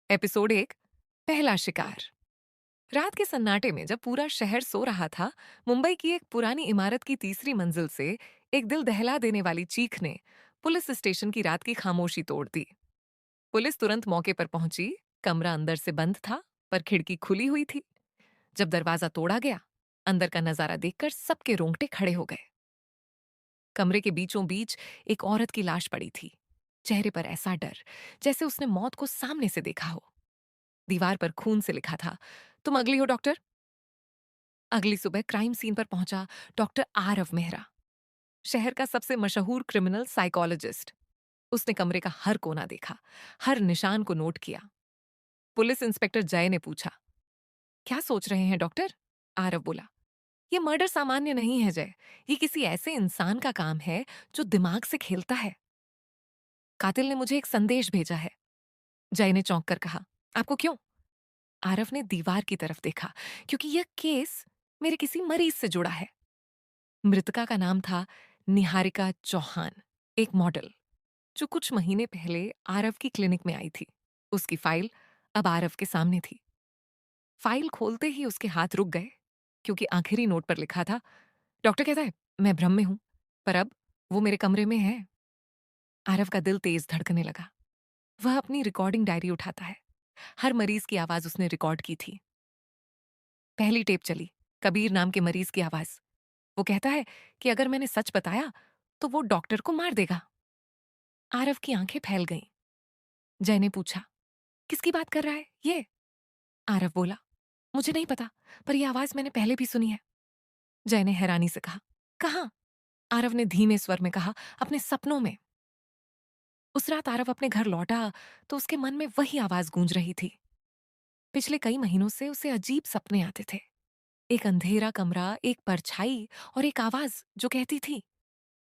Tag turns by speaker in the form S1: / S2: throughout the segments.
S1: Episode 1। पहला शिकार। रात के सन्नाटे में जब पूरा शहर सो रहा था, मुंबई की एक पुरानी इमारत की तीसरी मंजिल से एक दिल दहला देने वाली चीख ने पुलिस स्टेशन की रात की खामोशी तोड़ दी। पुलिस तुरंत मौके पर पहुंची। कमरा अंदर से बंद था, पर खिड़की खुली हुई थी। जब दरवाजा तोड़ा गया, अंदर का नजारा देखकर सबके रोंगटे खड़े हो गए। कमरे के बीचों बीच एक औरत की लाश पड़ी थी। चेहरे पर ऐसा डर जैसे उसने मौत को सामने से देखा हो। दीवार पर खून से लिखा था, तुम अगली हो डॉक्टर। अगली सुबह क्राइम सीन पर पहुंचा डॉक्टर आरव मेहरा, शहर का सबसे मशहूर क्रिमिनल साइकोलॉजिस्ट। उसने कमरे का हर कोना देखा, हर निशान को नोट किया। पुलिस इंस्पेक्टर जय ने पूछा, क्या सोच रहे हैं डॉक्टर? आरव बोला, यह मर्डर सामान्य नहीं है जय। ये किसी ऐसे इंसान का काम है जो दिमाग से खेलता है। कातिल ने मुझे एक संदेश भेजा है। जय ने चौंक कर कहा, आपको क्यों? आरव ने दीवार की तरफ देखा, क्योंकि यह केस मेरे किसी मरीज से जुड़ा है। मृतका का नाम था निहारिका चौहान, एक मॉडल जो कुछ महीने पहले आरव की क्लिनिक में आई थी। उसकी फाइल अब आरव के सामने थी। फाइल खोलते ही उसके हाथ रुक गए, क्योंकि आखिरी नोट पर लिखा था, डॉक्टर कहता है मैं भ्रम में हूं, पर अब वो मेरे कमरे में है। आरव का दिल तेज धड़कने लगा। वह अपनी रिकॉर्डिंग डायरी उठाता है। हर मरीज की आवाज उसने रिकॉर्ड की थी। पहली टेप चली, कबीर नाम के मरीज की आवाज। वो कहता है कि अगर मैंने सच बताया तो वो डॉक्टर को मार देगा। आरव की आंखें फैल गईं। जय ने पूछा, किसकी बात कर रहा है ये? आरव बोला, मुझे नहीं पता, पर यह आवाज मैंने पहले भी सुनी है। जय ने हैरानी से कहा, कहाँ? आरव ने धीमे स्वर में कहा, अपने सपनों में। उस रात आरव अपने घर लौटा तो उसके मन में वही आवाज गूंज रही थी। पिछले कई महीनों से उसे अजीब सपने आते थे। एक अंधेरा कमरा, एक परछाई और एक आवाज जो कहती थी,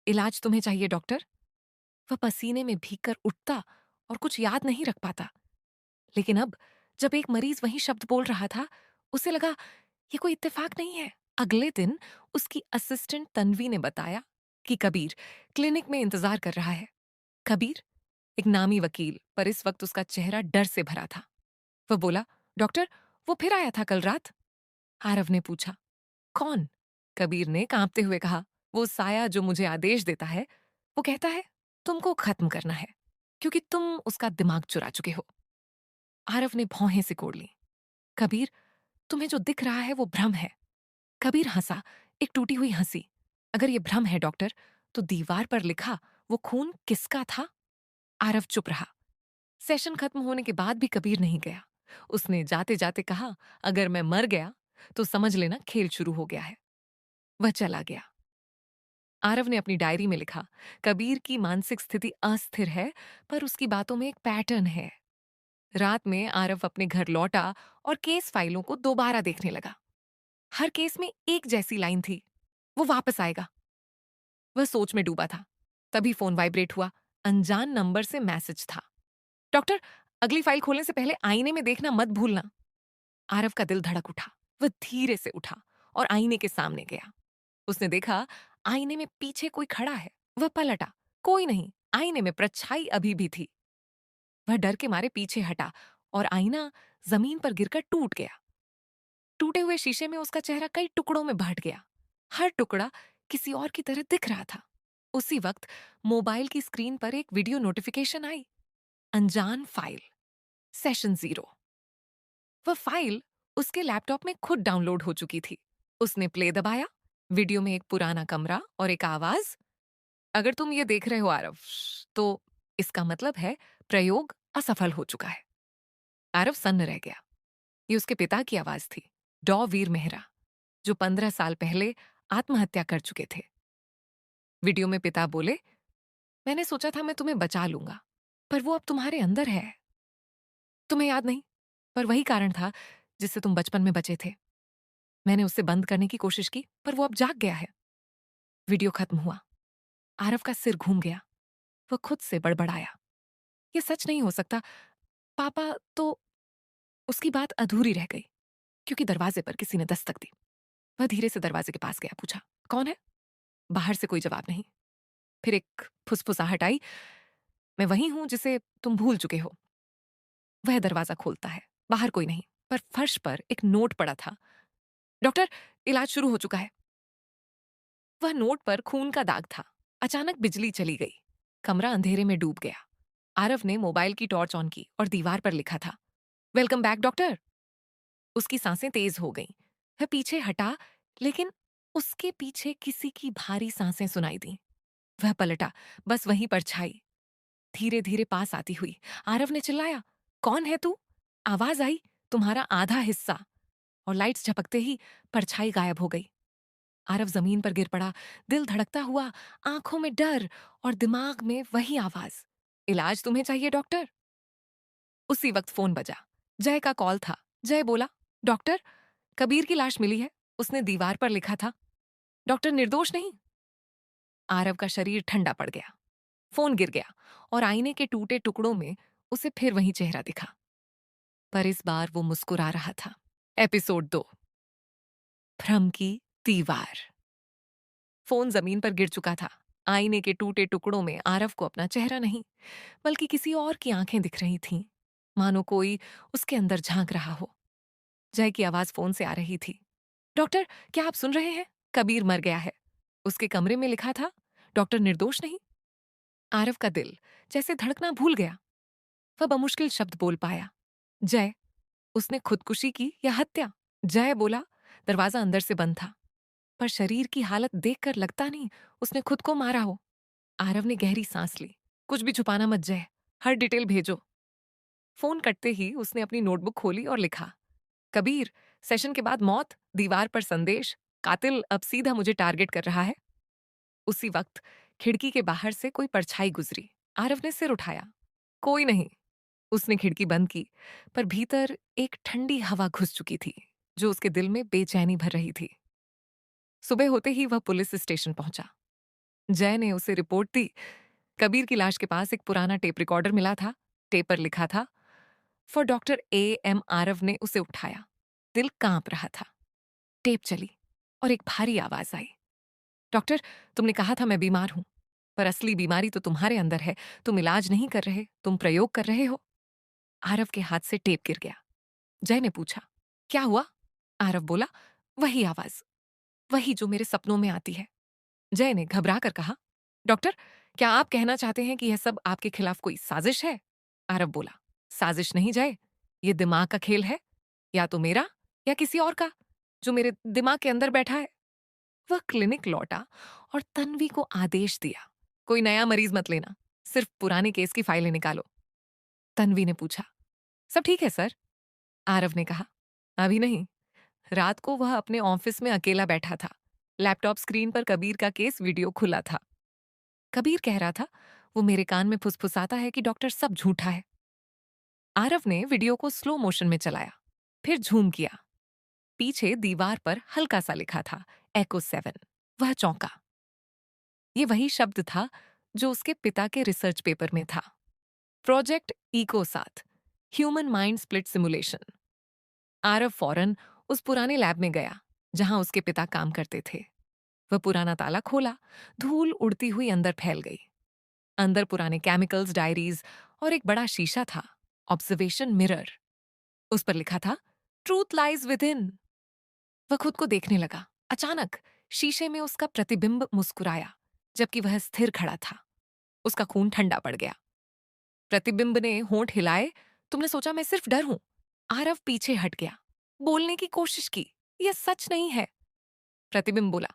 S1: इलाज तुम्हें चाहिए डॉक्टर। वह पसीने में भीगकर उठता और कुछ याद नहीं रख पाता। लेकिन अब जब एक मरीज वही शब्द बोल रहा था, उसे लगा ये कोई इत्तेफाक नहीं है। अगले दिन उसकी असिस्टेंट तन्वी ने बताया कि कबीर क्लिनिक में इंतजार कर रहा है। कबीर एक नामी वकील, पर इस वक्त उसका चेहरा डर से भरा था। वह बोला, डॉक्टर वो फिर आया था कल रात। आरव ने पूछा, कौन? कबीर ने कांपते हुए कहा, वो साया जो मुझे आदेश देता है। वो कहता है तुमको खत्म करना है, क्योंकि तुम उसका दिमाग चुरा चुके हो। आरव ने भौहें सिकोड़ ली। कबीर, तुम्हें जो दिख रहा है वो भ्रम है। कबीर हंसा, एक टूटी हुई हंसी। अगर ये भ्रम है डॉक्टर, तो दीवार पर लिखा वो खून किसका था? आरव चुप रहा। सेशन खत्म होने के बाद भी कबीर नहीं गया। उसने जाते जाते कहा, अगर मैं मर गया तो समझ लेना खेल शुरू हो गया है। वह चला गया। आरव ने अपनी डायरी में लिखा, कबीर की मानसिक स्थिति अस्थिर है, पर उसकी बातों में एक पैटर्न है। रात में आरव अपने घर लौटा और केस फाइलों को दोबारा देखने लगा। हर केस में एक जैसी लाइन थी, वो वापस आएगा। वह सोच में डूबा था। तभी फोन वाइब्रेट हुआ। अनजान नंबर से मैसेज था, डॉक्टर अगली फाइल खोलने से पहले आईने में देखना मत भूलना। आरव का दिल धड़क उठा। वह धीरे से उठा और आईने के सामने गया। उसने देखा आईने में पीछे कोई खड़ा है। वह पलटा, कोई नहीं। आईने में परछाई अभी भी थी। वह डर के मारे पीछे हटा और आईना जमीन पर गिरकर टूट गया। टूटे हुए शीशे में उसका चेहरा कई टुकड़ों में बंट गया। हर टुकड़ा किसी और की तरह दिख रहा था। उसी वक्त मोबाइल की स्क्रीन पर एक वीडियो नोटिफिकेशन आई, अनजान फाइल, सेशन 0। वह फाइल उसके लैपटॉप में खुद डाउनलोड हो चुकी थी। उसने प्ले दबाया। वीडियो में एक पुराना कमरा और एक आवाज, अगर तुम ये देख रहे हो आरव, तो इसका मतलब है प्रयोग असफल हो चुका है। आरव सन्न रह गया। ये उसके पिता की आवाज थी, डॉ वीर मेहरा, जो 15 साल पहले आत्महत्या कर चुके थे। वीडियो में पिता बोले, मैंने सोचा था मैं तुम्हें बचा लूंगा, पर वो अब तुम्हारे अंदर है। तुम्हें याद नहीं, पर वही कारण था जिससे तुम बचपन में बचे थे। मैंने उसे बंद करने की कोशिश की, पर वो अब जाग गया है। वीडियो खत्म हुआ। आरव का सिर घूम गया। वह खुद से बड़बड़ाया, ये सच नहीं हो सकता पापा। तो उसकी बात अधूरी रह गई, क्योंकि दरवाजे पर किसी ने दस्तक दी। वह धीरे से दरवाजे के पास गया, पूछा, कौन है? बाहर से कोई जवाब नहीं। फिर एक फुसफुसाहट आई, मैं वही हूं जिसे तुम भूल चुके हो। वह दरवाजा खोलता है। बाहर कोई नहीं, पर फर्श पर एक नोट पड़ा था। डॉक्टर, इलाज शुरू हो चुका है। वह नोट पर खून का दाग था। अचानक बिजली चली गई। कमरा अंधेरे में डूब गया। आरव ने मोबाइल की टॉर्च ऑन की और दीवार पर लिखा था, वेलकम बैक डॉक्टर। उसकी सांसें तेज हो गईं। वह पीछे हटा, लेकिन उसके पीछे किसी की भारी सांसें सुनाई दी। वह पलटा, बस वहीं परछाई धीरे धीरे पास आती हुई। आरव ने चिल्लाया, कौन है तू? आवाज आई, तुम्हारा आधा हिस्सा। और लाइट्स झपकते ही परछाई गायब हो गई। आरव जमीन पर गिर पड़ा, दिल धड़कता हुआ, आंखों में डर और दिमाग में वही आवाज, इलाज तुम्हें चाहिए डॉक्टर। उसी वक्त फोन बजा। जय का कॉल था। जय बोला, डॉक्टर, कबीर की लाश मिली है। उसने दीवार पर लिखा था, डॉक्टर निर्दोष नहीं। आरव का शरीर ठंडा पड़ गया। फोन गिर गया और आईने के टूटे टुकड़ों में उसे फिर वही चेहरा दिखा, पर इस बार वो मुस्कुरा रहा था। एपिसोड 2, भ्रम की दीवार। फोन जमीन पर गिर चुका था। आईने के टूटे टुकड़ों में आरव को अपना चेहरा नहीं, बल्कि किसी और की आंखें दिख रही थीं, मानो कोई उसके अंदर झांक रहा हो। जय की आवाज फोन से आ रही थी, डॉक्टर, क्या आप सुन रहे हैं? कबीर मर गया है। उसके कमरे में लिखा था, डॉक्टर निर्दोष नहीं। आरव का दिल जैसे धड़कना भूल गया। वह बमुश्किल शब्द बोल पाया, जय, उसने खुदकुशी की या हत्या? जय बोला, दरवाजा अंदर से बंद था, पर शरीर की हालत देखकर लगता नहीं उसने खुद को मारा हो। आरव ने गहरी सांस ली। कुछ भी छुपाना मत जय, हर डिटेल भेजो। फोन कटते ही उसने अपनी नोटबुक खोली और लिखा, कबीर, सेशन के बाद मौत, दीवार पर संदेश, कातिल अब सीधा मुझे टारगेट कर रहा है। उसी वक्त खिड़की के बाहर से कोई परछाई गुजरी। आरव ने सिर उठाया। कोई नहीं। उसने खिड़की बंद की, पर भीतर एक ठंडी हवा घुस चुकी थी, जो उसके दिल में बेचैनी भर रही थी। सुबह होते ही वह पुलिस स्टेशन पहुंचा। जय ने उसे रिपोर्ट दी। कबीर की लाश के पास एक पुराना टेप रिकॉर्डर मिला था। टेप पर लिखा था, for doctor A. M. Aarav ने उसे उठाया। दिल कांप रहा था। टेप चली और एक भारी आवाज आई, डॉक्टर, तुमने कहा था मैं बीमार हूं, पर असली बीमारी तो तुम्हारे अंदर है। तुम इलाज नहीं कर रहे, तुम प्रयोग कर रहे हो। आरव के हाथ से टेप गिर गया। जय ने पूछा, क्या हुआ? आरव बोला, वही आवाज, वही जो मेरे सपनों में आती है। जय ने घबरा कर कहा, डॉक्टर, क्या आप कहना चाहते हैं कि यह सब आपके खिलाफ कोई साजिश है? आरव बोला, साजिश नहीं जय, ये दिमाग का खेल है, या तो मेरा या किसी और का, जो मेरे दिमाग के अंदर बैठा है। वह क्लिनिक लौटा और तन्वी को आदेश दिया, कोई नया मरीज मत लेना, सिर्फ पुराने केस की फाइलें निकालो। तन्वी ने पूछा, सब ठीक है सर? आरव ने कहा, अभी नहीं। रात को वह अपने ऑफिस में अकेला बैठा था। लैपटॉप स्क्रीन पर कबीर का केस वीडियो खुला था। कबीर कह रहा था, वो मेरे कान में फुसफुसाता है कि डॉक्टर सब झूठा है। आरव ने वीडियो को स्लो मोशन में चलाया, फिर झूम किया। पीछे दीवार पर हल्का सा लिखा था, एको 7। वह चौंका। ये वही शब्द था जो उसके पिता के रिसर्च पेपर में था, प्रोजेक्ट इको साथ, human mind split simulation. Aarav फौरन उस पुराने लैब में गया जहां उसके पिता काम करते थे। वह पुराना ताला खोला, धूल उड़ती हुई अंदर फैल गई। अंदर पुराने केमिकल्स, डायरीज और एक बड़ा शीशा था, ऑब्जर्वेशन मिरर। उस पर लिखा था, ट्रूथ लाइज विद इन। वह खुद को देखने लगा। अचानक शीशे में उसका प्रतिबिंब मुस्कुराया, जबकि वह स्थिर खड़ा था। उसका खून ठंडा पड़ गया। प्रतिबिंब ने होंठ हिलाए, तुमने सोचा मैं सिर्फ डर हूं? आरव पीछे हट गया, बोलने की कोशिश की, यह सच नहीं है। प्रतिबिंब बोला,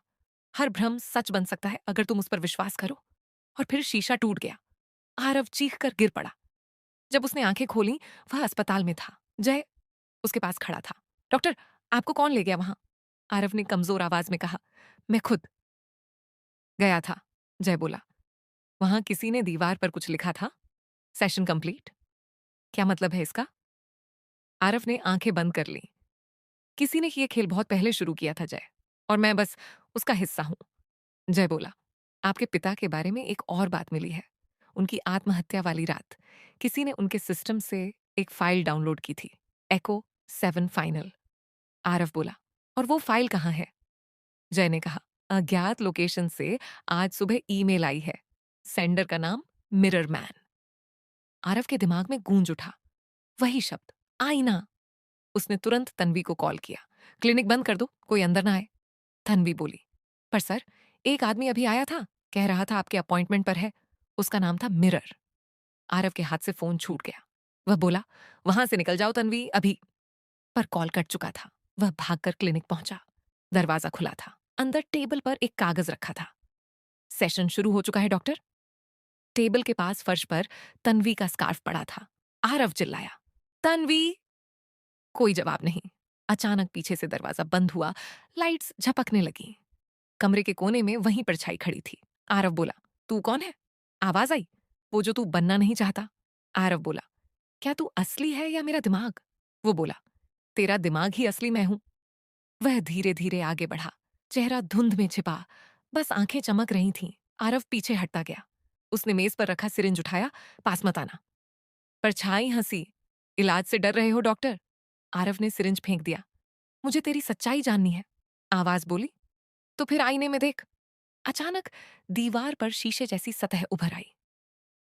S1: हर भ्रम सच बन सकता है अगर तुम उस पर विश्वास करो। और फिर शीशा टूट गया। आरव चीख कर गिर पड़ा। जब उसने आंखें खोली, वह अस्पताल में था। जय उसके पास खड़ा था। डॉक्टर, आपको कौन ले गया वहां? आरव ने कमजोर आवाज में कहा, मैं खुद गया था। जय बोला, वहां किसी ने दीवार पर कुछ लिखा था, सेशन कंप्लीट। क्या मतलब है इसका? आरव ने आंखें बंद कर ली। किसी ने ये खेल बहुत पहले शुरू किया था जय, और मैं बस उसका हिस्सा हूं। जय बोला, आपके पिता के बारे में एक और बात मिली है। उनकी आत्महत्या वाली रात किसी ने उनके सिस्टम से एक फाइल डाउनलोड की थी, एको 7 फाइनल। आरव बोला, और वो फाइल कहाँ है? जय ने कहा, अज्ञात लोकेशन से आज सुबह ईमेल आई है। सेंडर का नाम मिरर मैन। आरव के दिमाग में गूंज उठा। वही शब्द, आईना। उसने तुरंत तन्वी को कॉल किया। क्लिनिक बंद कर दो, कोई अंदर ना आए। तन्वी बोली, पर सर, एक आदमी अभी आया था, कह रहा था आपके अपॉइंटमेंट पर है। उसका नाम था मिरर। आरव के हाथ से फोन छूट गया। वह बोला, वहां से निकल जाओ तन्वी, अभी। पर कॉल कट चुका था। वह भागकर क्लिनिक पहुंचा। दरवाजा खुला था। अंदर टेबल पर एक कागज रखा था। सेशन शुरू हो चुका है डॉक्टर। टेबल के पास फर्श पर तन्वी का स्कार्फ पड़ा था। आरव चिल्लाया, तन्वी। कोई जवाब नहीं। अचानक पीछे से दरवाजा बंद हुआ। लाइट्स झपकने लगी। कमरे के कोने में वहीं परछाई खड़ी थी। आरव बोला, तू कौन है? आवाज आई, वो जो तू बनना नहीं चाहता। आरव बोला, क्या तू असली है या मेरा दिमाग? वो बोला, तेरा दिमाग ही असली मैं हूं। वह धीरे धीरे आगे बढ़ा। चेहरा धुंध में छिपा, बस आंखें चमक रही थीं। आरव पीछे हटता गया। उसने मेज पर रखा सिरिंज उठाया, पास मत आना। परछाई हंसी, इलाज से डर रहे हो डॉक्टर? आरव ने सिरिंज फेंक दिया। मुझे तेरी सच्चाई जाननी है। आवाज बोली, तो फिर आईने में देख। अचानक दीवार पर शीशे जैसी सतह उभर आई।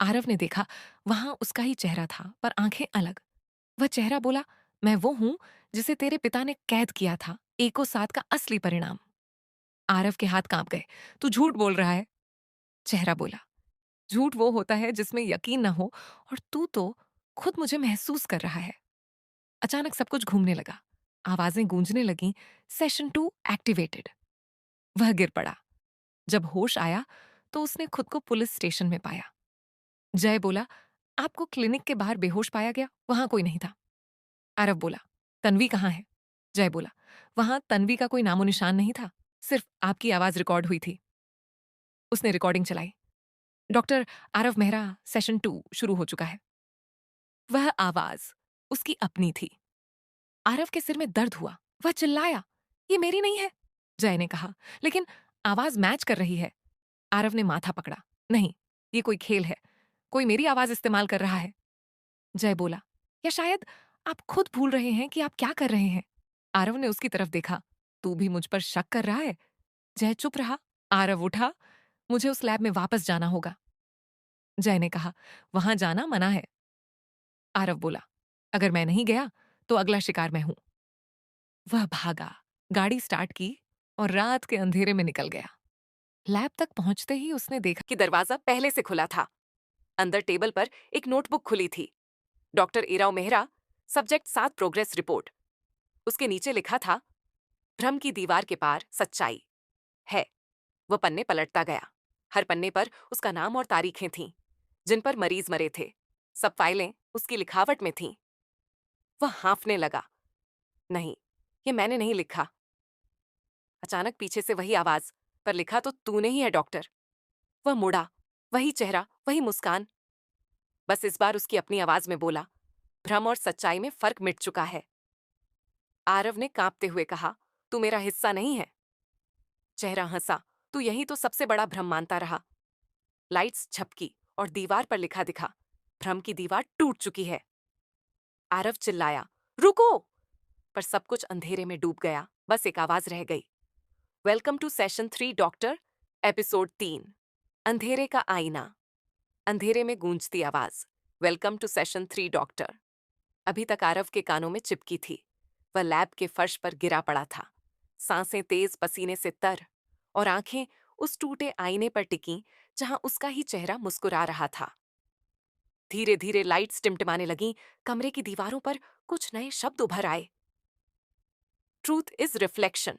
S1: आरव ने देखा, वहां उसका ही चेहरा था, पर आंखें अलग। वह चेहरा बोला, मैं वो हूं जिसे तेरे पिता ने कैद किया था, एको सात का असली परिणाम। आरव के हाथ कांप गए। तू झूठ बोल रहा है। चेहरा बोला, झूठ वो होता है जिसमें यकीन न हो, और तू तो खुद मुझे महसूस कर रहा है। अचानक सब कुछ घूमने लगा। आवाजें गूंजने लगीं, सेशन 2 एक्टिवेटेड। वह गिर पड़ा। जब होश आया तो उसने खुद को पुलिस स्टेशन में पाया। जय बोला, आपको क्लिनिक के बाहर बेहोश पाया गया, वहां कोई नहीं था। आरव बोला, तन्वी कहाँ है? जय बोला, वहां तन्वी का कोई नामो निशान नहीं था, सिर्फ आपकी आवाज रिकॉर्ड हुई थी। उसने रिकॉर्डिंग चलाई। डॉक्टर आरव मेहरा, सेशन 2 शुरू हो चुका है। वह आवाज उसकी अपनी थी। आरव के सिर में दर्द हुआ। वह चिल्लाया, ये मेरी नहीं है। जय ने कहा, लेकिन आवाज मैच कर रही है। आरव ने माथा पकड़ा, नहीं, ये कोई खेल है, कोई मेरी आवाज इस्तेमाल कर रहा है। जय बोला, या शायद आप खुद भूल रहे हैं कि आप क्या कर रहे हैं। आरव ने उसकी तरफ देखा, तू भी मुझ पर शक कर रहा है? जय चुप रहा। आरव उठा, मुझे उस लैब में वापस जाना होगा। जय ने कहा, वहां जाना मना है। आरव बोला, अगर मैं नहीं गया तो अगला शिकार मैं हूं। वह भागा, गाड़ी स्टार्ट की और रात के अंधेरे में निकल गया। लैब तक पहुंचते ही उसने देखा कि दरवाजा पहले से खुला था। अंदर टेबल पर एक नोटबुक खुली थी। Doctor Irav Mehra, subject 7 progress report. उसके नीचे लिखा था, भ्रम की दीवार के पार सच्चाई है। वह पन्ने पलटता गया। हर पन्ने पर उसका नाम और तारीखें थीं, जिन पर मरीज मरे थे। सब फाइलें उसकी लिखावट में थीं। वह हाँफने लगा, नहीं, ये मैंने नहीं लिखा। अचानक पीछे से वही आवाज, पर लिखा तो तूने ही है डॉक्टर। वह मुड़ा, वही चेहरा, वही मुस्कान। बस इस बार उसकी अपनी आवाज में बोला, भ्रम और सच्चाई में फर्क मिट चुका है। आरव ने कांपते हुए कहा, तू मेरा हिस्सा नहीं है। चेहरा हंसा, तू यही तो सबसे बड़ा भ्रम मानता रहा। लाइट्स झपकी और दीवार पर लिखा दिखा, भ्रम की दीवार टूट चुकी है। आरव चिल्लाया, रुको! पर सब कुछ अंधेरे में डूब गया। बस एक आवाज रह गई, welcome to session 3 doctor, episode 3, अंधेरे का आईना। अंधेरे में गूंजती आवाज, वेलकम टू सेशन 3 डॉक्टर, अभी तक आरव के कानों में चिपकी थी। वह लैब के फर्श पर गिरा पड़ा था। सांसें तेज पसीने से तर, और आंखें उस टूटे आईने पर टिकीं जहां उसका ही चेहरा मुस्कुरा रहा था। धीरे धीरे लाइट्स टिमटिमाने लगीं। कमरे की दीवारों पर कुछ नए शब्द उभर आए। Truth is reflection.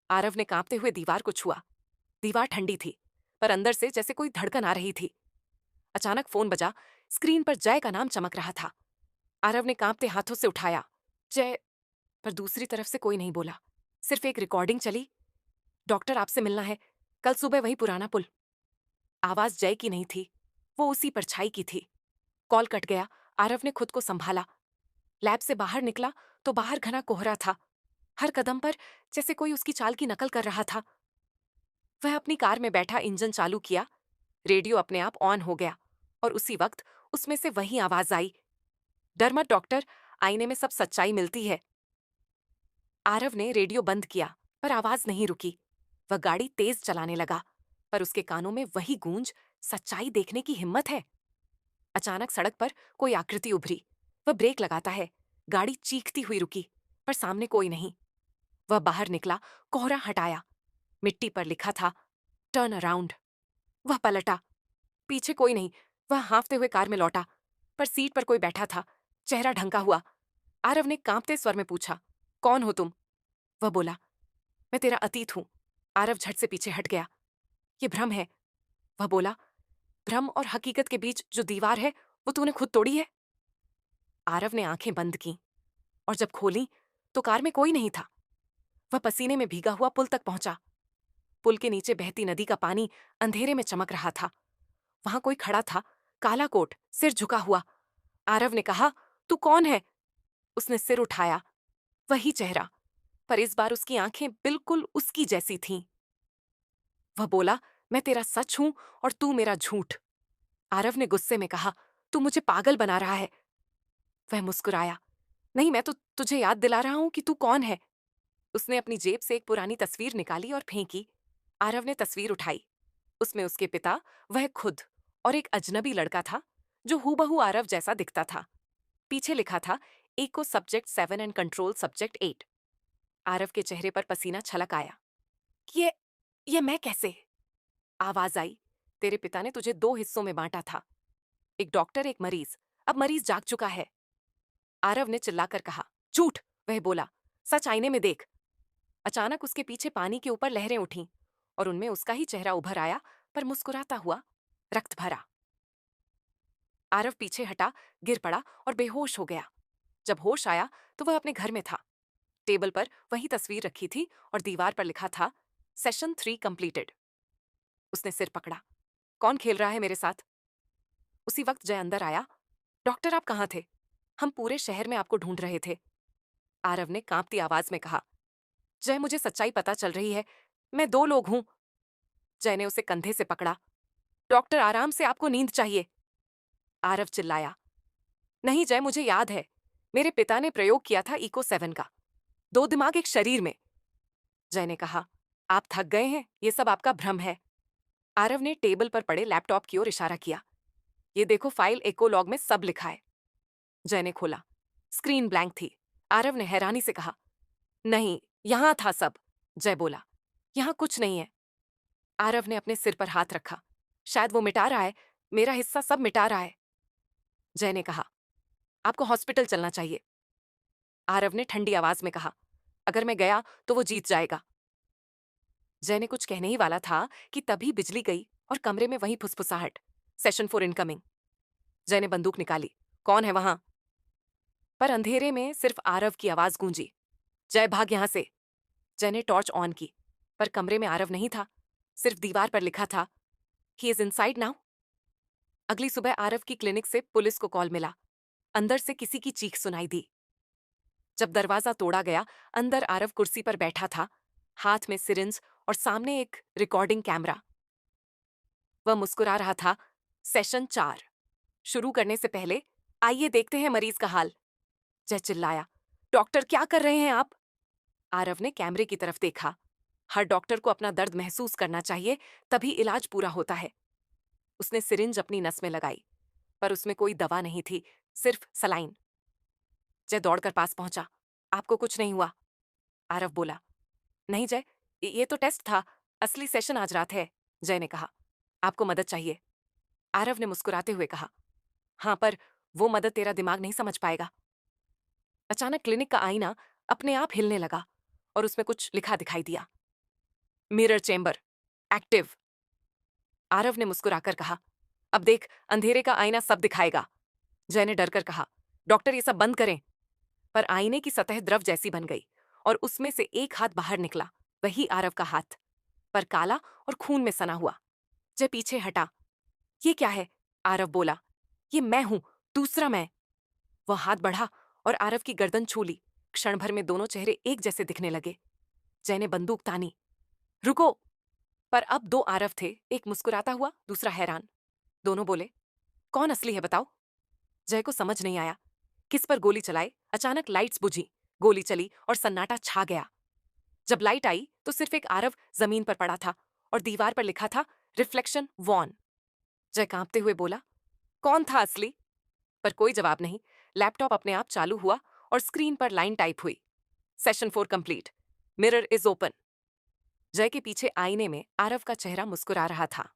S1: आरव ने कांपते हुए दीवार को छुआ। दीवार ठंडी थी, पर अंदर से जैसे कोई धड़कन आ रही थी। अचानक फोन बजा। स्क्रीन पर जय का नाम चमक रहा था। आरव ने कांपते हाथों से उठाया, जय। पर दूसरी तरफ से कोई नहीं बोला। सिर्फ एक रिकॉर्डिंग चली, डॉक्टर आपसे मिलना है, कल सुबह वही पुराना पुल। आवाज जय की नहीं थी, वो उसी परछाई की थी। कॉल कट गया। आरव ने खुद को संभाला। लैब से बाहर निकला तो बाहर घना कोहरा था। हर कदम पर जैसे कोई उसकी चाल की नकल कर रहा था। वह अपनी कार में बैठा इंजन चालू किया। रेडियो अपने आप ऑन हो गया, और उसी वक्त उसमें से वही आवाज आई, डर मत डॉक्टर, आईने में सब सच्चाई मिलती है। आरव ने रेडियो बंद किया, पर आवाज नहीं रुकी। वह गाड़ी तेज चलाने लगा, पर उसके कानों में वही गूंज, सच्चाई देखने की हिम्मत है। अचानक सड़क पर कोई आकृति उभरी। वह ब्रेक लगाता है। गाड़ी चीखती हुई रुकी, पर सामने कोई नहीं। वह बाहर निकला, कोहरा हटाया। मिट्टी पर लिखा था, टर्न अराउंड। वह पलटा, पीछे कोई नहीं। वह हाँफते हुए कार में लौटा, पर सीट पर कोई बैठा था, चेहरा ढंका हुआ। आरव ने कांपते स्वर में पूछा, कौन हो तुम? वह बोला, मैं तेरा अतीत हूं। आरव झट से पीछे हट गया। ये भ्रम है, वह बोला। भ्रम और हकीकत के बीच जो दीवार है, वो तूने खुद तोड़ी है। आरव ने आंखें बंद की, और जब खोली तो कार में कोई नहीं था। वह पसीने में भीगा हुआ पुल तक पहुंचा। पुल के नीचे बहती नदी का पानी अंधेरे में चमक रहा था। वहां कोई खड़ा था, काला कोट, सिर झुका हुआ। आरव ने कहा, तू कौन है? उसने सिर उठाया। वही चेहरा, पर इस बार उसकी आंखें बिल्कुल उसकी जैसी थीं। वह बोला, मैं तेरा सच हूं और तू मेरा झूठ। आरव ने गुस्से में कहा, तू मुझे पागल बना रहा है। वह मुस्कुराया, नहीं, मैं तो तुझे याद दिला रहा हूं कि तू कौन है। उसने अपनी जेब से एक पुरानी तस्वीर निकाली और फेंकी। आरव ने तस्वीर उठाई। उसमें उसके पिता, वह खुद और एक अजनबी लड़का था जो हूबहू आरव जैसा दिखता था। पीछे लिखा था, echo subject 7 and control subject 8। Aarav के चेहरे पर पसीना छलक आया। ये ये मैं कैसे? आवाज आई, तेरे पिता ने तुझे 2 हिस्सों में बांटा था, एक डॉक्टर, एक मरीज। अब मरीज जाग चुका है। आरव ने चिल्लाकर कहा, झूठ। वह बोला, सच आईने में देख। अचानक उसके पीछे पानी के ऊपर लहरें उठीं और उनमें उसका ही चेहरा उभर आया, पर मुस्कुराता हुआ, रक्त भरा। आरव पीछे हटा, गिर पड़ा और बेहोश हो गया। जब होश आया तो वह अपने घर में था। टेबल पर वही तस्वीर रखी थी और दीवार पर लिखा था, सेशन 3 कंप्लीटेड। उसने सिर पकड़ा, कौन खेल रहा है मेरे साथ? उसी वक्त जय अंदर आया। डॉक्टर, आप कहाँ थे? हम पूरे शहर में आपको ढूंढ रहे थे। आरव ने कांपती आवाज में कहा, जय, मुझे सच्चाई पता चल रही है। मैं 2 लोग हूं। जय ने उसे कंधे से पकड़ा। डॉक्टर, आराम से, आपको नींद चाहिए। आरव चिल्लाया, नहीं जय, मुझे याद है। मेरे पिता ने प्रयोग किया था इको 7 का, 2 दिमाग एक शरीर में। जय ने कहा, आप थक गए हैं, ये सब आपका भ्रम है। आरव ने टेबल पर पड़े लैपटॉप की ओर इशारा किया। ये देखो, फाइल एको लॉग में सब लिखा है। जय ने खोला। स्क्रीन ब्लैंक थी। आरव ने हैरानी से कहा, नहीं, यहां था सब। जय बोला, यहां कुछ नहीं है। आरव ने अपने सिर पर हाथ रखा। शायद वो मिटा रहा है, मेरा हिस्सा सब मिटा रहा है। जय ने कहा, आपको हॉस्पिटल चलना चाहिए। आरव ने ठंडी आवाज में कहा, अगर मैं गया तो वो जीत जाएगा। जय ने कुछ कहने ही वाला था कि तभी बिजली गई और कमरे में वही फुसफुसाहट, सेशन 4 इनकमिंग। जय ने बंदूक निकाली, कौन है वहां? पर अंधेरे में सिर्फ आरव की आवाज गूंजी, जय भाग यहां से। जय ने टॉर्च ऑन की, पर कमरे में आरव नहीं था। सिर्फ दीवार पर लिखा था, ही इज इनसाइड नाउ। अगली सुबह आरव की क्लिनिक से पुलिस को कॉल मिला। अंदर से किसी की चीख सुनाई दी। जब दरवाजा तोड़ा गया, अंदर आरव कुर्सी पर बैठा था, हाथ में सिरिंज और सामने एक रिकॉर्डिंग कैमरा। वह मुस्कुरा रहा था। सेशन 4 शुरू करने से पहले आइए देखते हैं मरीज का हाल। जय चिल्लाया, डॉक्टर, क्या कर रहे हैं आप? आरव ने कैमरे की तरफ देखा। हर डॉक्टर को अपना दर्द महसूस करना चाहिए, तभी इलाज पूरा होता है। उसने सिरिंज अपनी नस में लगाई, पर उसमें कोई दवा नहीं थी, सिर्फ सलाइन। जय दौड़कर पास पहुंचा। आपको कुछ नहीं हुआ? आरव बोला, नहीं जय, ये तो टेस्ट था, असली सेशन आज रात है। जय ने कहा, आपको मदद चाहिए? आरव ने मुस्कुराते हुए कहा, हाँ, पर वो मदद तेरा दिमाग नहीं समझ पाएगा। अचानक क्लिनिक का आईना अपने आप हिलने लगा और उसमें कुछ लिखा दिखाई दिया, मिरर चेंबर एक्टिव। आरव ने मुस्कुराकर कहा, अब देख, अंधेरे का आईना सब दिखाएगा। जय ने डरकर कहा, डॉक्टर, ये सब बंद करें। पर आईने की सतह द्रव जैसी बन गई और उसमें से एक हाथ बाहर निकला, वही आरव का हाथ, पर काला और खून में सना हुआ। जय पीछे हटा। ये क्या है? आरव बोला, ये मैं हूं, दूसरा मैं। वह हाथ बढ़ा और आरव की गर्दन छू ली। क्षण भर में दोनों चेहरे एक जैसे दिखने लगे। जय ने बंदूक तानी, रुको। पर अब 2 आरव थे, एक मुस्कुराता हुआ, दूसरा हैरान। दोनों बोले, कौन असली है बताओ? जय को समझ नहीं आया, किस पर गोली चलाए। अचानक लाइट्स बुझी, गोली चली और सन्नाटा छा गया। जब लाइट आई तो सिर्फ एक आरव जमीन पर पड़ा था और दीवार पर लिखा था, रिफ्लेक्शन वॉन। जय कांपते हुए बोला, कौन था असली? पर कोई जवाब नहीं। लैपटॉप अपने आप चालू हुआ और स्क्रीन पर लाइन टाइप हुई। Session 4 complete. Mirror is open. जय के पीछे आईने में आरव का चेहरा मुस्कुरा रहा था।